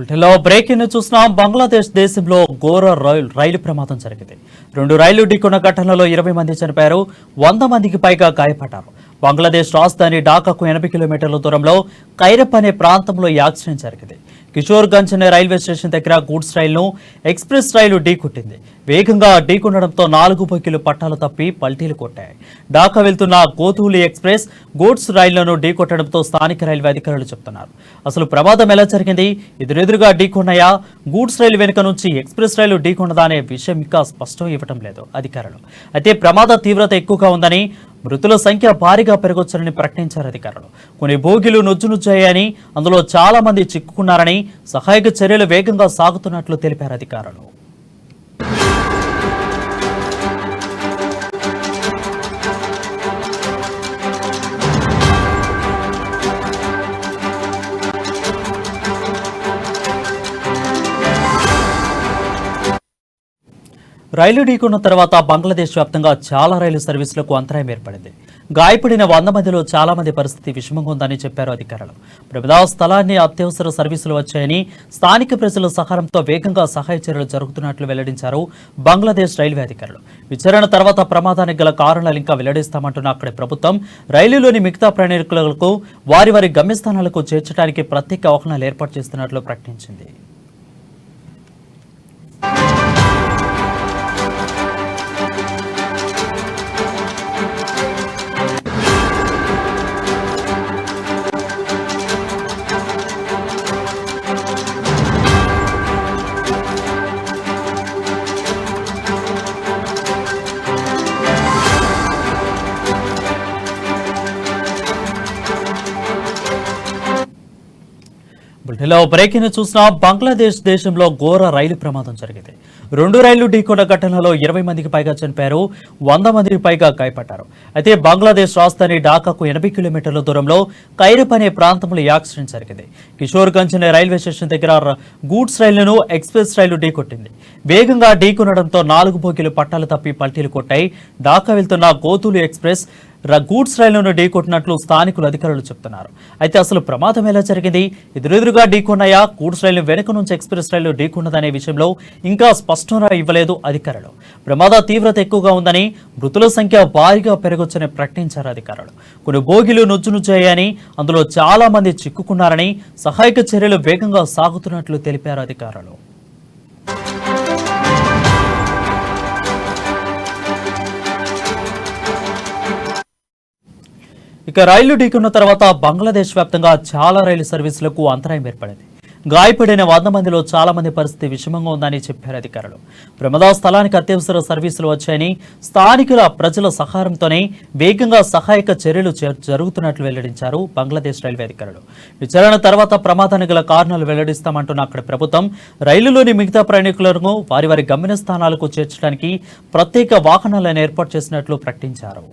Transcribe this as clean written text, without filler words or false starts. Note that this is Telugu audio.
బులెటిన్లో బ్రేకింగ్ చూస్తున్నాం. బంగ్లాదేశ్ దేశంలో ఘోర రైలు ప్రమాదం జరిగింది. 2 రైళ్లు ఢీకొన్న ఘటనలో 20 మంది చనిపోయారు, 100 మందికి పైగా గాయపడ్డారు. బంగ్లాదేశ్ రాజధాని ఢాకాకు 80 కిలోమీటర్ల దూరంలో కైరప్ అనే ప్రాంతంలో ఈ యాక్సిడెంట్ జరిగింది. కిషోర్గంజ్ అనే రైల్వే స్టేషన్ దగ్గర గూడ్స్ రైలును ఎక్స్ప్రెస్ రైలు ఢీకొట్టింది. వేగంగా ఢీకొనడంతో 4 బొగ్గిలు పట్టాలు తప్పి పల్టీలు కొట్టాయి. ఢాకా వెళ్తున్న గోధూలి ఎక్స్ప్రెస్ గూడ్స్ రైళ్లను ఢీకొట్టడంతో స్థానిక రైల్వే అధికారులు చెబుతున్నారు. అసలు ప్రమాదం ఎలా జరిగింది, ఎదురెదురుగా ఢీకొన్నాయా, గూడ్స్ రైలు వెనుక నుంచి ఎక్స్ప్రెస్ రైలు ఢీకొన్నదా అనే విషయం ఇంకా స్పష్టం ఇవ్వటం లేదు అధికారులు. అయితే ప్రమాద తీవ్రత ఎక్కువగా ఉందని, మృతుల సంఖ్య భారీగా పెరగొచ్చని ప్రకటించారు అధికారులు. కొన్ని బోగీలు నుజ్జునుజ్జయ్యాయని, అందులో చాలా మంది చిక్కుకున్నారని, సహాయక చర్యలు వేగంగా సాగుతున్నట్లు తెలిపారు అధికారులు. రైలు ఢీకొన్న తర్వాత బంగ్లాదేశ్ వ్యాప్తంగా చాలా రైలు సర్వీసులకు అంతరాయం ఏర్పడింది. గాయపడిన 100 మందిలో చాలా మంది పరిస్థితి విషమంగా ఉందని చెప్పారు అధికారులు. ప్రమాద స్థలాన్ని అత్యవసర సర్వీసులు వచ్చాయని, స్థానిక ప్రజల సహాయంతో వేగంగా సహాయ చర్యలు జరుగుతున్నట్లు వెల్లడించారు బంగ్లాదేశ్ రైల్వే అధికారులు. విచారణ తర్వాత ప్రమాదానికి గల కారణాలు ఇంకా వెల్లడిస్తామంటున్న అక్కడి ప్రభుత్వం రైలులోని మిగతా ప్రయాణికులకు వారి వారి గమ్యస్థానాలకు చేర్చడానికి ప్రత్యేక వాహనాలు ఏర్పాటు చేస్తున్నట్లు ప్రకటించింది. బులెటిన్లో బ్రేకింగ్ చూసిన బంగ్లాదేశ్ దేశంలో ఘోర రైలు ప్రమాదం జరిగింది. 2 రైళ్లు ఢీకొన్న ఘటనలో 20 మందికి పైగా చనిపోయారు, 100 మందికి పైగా గాయపడ్డారు. అయితే బంగ్లాదేశ్ రాజధాని ఢాకాకు 80 కిలోమీటర్ల దూరంలో కైరప్ అనే ప్రాంతంలో యాక్సిడెంట్ జరిగింది. కిషోర్గంజ్ అనే రైల్వే స్టేషన్ దగ్గర గూడ్స్ రైలును ఎక్స్ప్రెస్ రైలు ఢీకొట్టింది. వేగంగా ఢీకొనడంతో 4 బోగీలు పట్టాలు తప్పి పల్టీలు కొట్టాయి. ఢాకా వెళ్తున్న గోధూలి ఎక్స్ప్రెస్ గూడ్స్ రైలును ఢీకొట్టినట్లు స్థానికులు అధికారులు చెబుతున్నారు. అయితే అసలు ప్రమాదం ఎలా జరిగింది, ఎదురెదురుగా ఢీకొన్నాయా, గూడ్స్ రైలు వెనుక నుంచి ఎక్స్ప్రెస్ రైలు ఢీకొన్నదనే విషయంలో ఇంకా స్పష్టంగా ఇవ్వలేదు అధికారులు. ప్రమాద తీవ్రత ఎక్కువగా ఉందని, మృతుల సంఖ్య భారీగా పెరగొచ్చని ప్రకటించారు అధికారులు. కొన్ని బోగీలు నుజ్జునుజ్జయ్యాయని, అందులో చాలా మంది చిక్కుకున్నారని, సహాయక చర్యలు వేగంగా సాగుతున్నట్లు తెలిపారు అధికారులు. ఇక రైలు ఢీకొన్న తర్వాత బంగ్లాదేశ్ వ్యాప్తంగా చాలా రైలు సర్వీసులకు అంతరాయం ఏర్పడింది. గాయపడిన 100 మందిలో చాలా మంది పరిస్థితి విషమంగా ఉందని చెప్పారు అధికారులు. ప్రమాద స్థలానికి అత్యవసర సర్వీసులు వచ్చాయని, స్థానికుల ప్రజల సహాయంతోనే వేగంగా సహాయక చర్యలు జరుగుతున్నట్లు వెల్లడించారు బంగ్లాదేశ్ రైల్వే అధికారులు. విచారణ తర్వాత ప్రమాదానికి గల కారణాలు వెల్లడిస్తామంటున్న అక్కడి ప్రభుత్వం రైలులోని మిగతా ప్రయాణికులను వారి వారి గమ్యస్థానాలకు చేర్చడానికి ప్రత్యేక వాహనాలను ఏర్పాటు చేసినట్లు ప్రకటించారు.